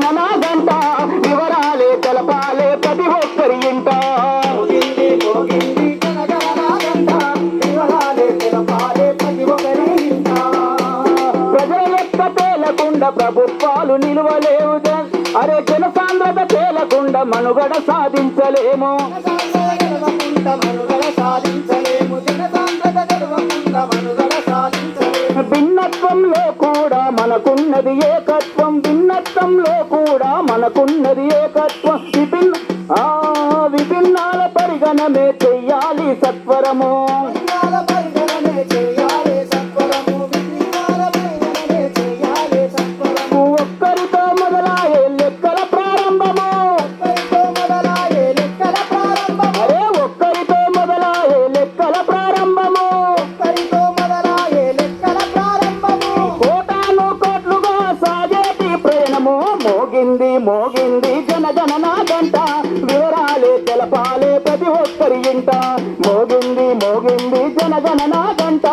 జనగణన గంట వివరాలే తెలపాలే ప్రతి ఒక్కరి ఇంట. ప్రజల యొక్క తేలకుండా ప్రభుత్వాలు నిలువలేవు. అరే జనసాంద్రత తేలకుండా మనుగడ సాధించలేము. భిన్నత్వంలో కూడా మనకున్నది ఏకత్వం. భిన్నత్వంలో కూడా మనకున్నది ఏకత్వం. విభిన్నాల పరిగణమే చెయ్యాలి సత్వరము. ఒక్కరితో మొదలాయే లెక్కల ప్రారంభము. అరే ఒక్కరితో మొదలాయే లెక్కల ప్రారంభము. కోటాను కోట్లుగా సాగేటి ప్రయాణము. మోగింది మోగింది జనగణన గంట వివరాలే తెలపాలే ప్రతి ఒక్కరి ఇంట. మోగింది మోగింది జనగణన గంట.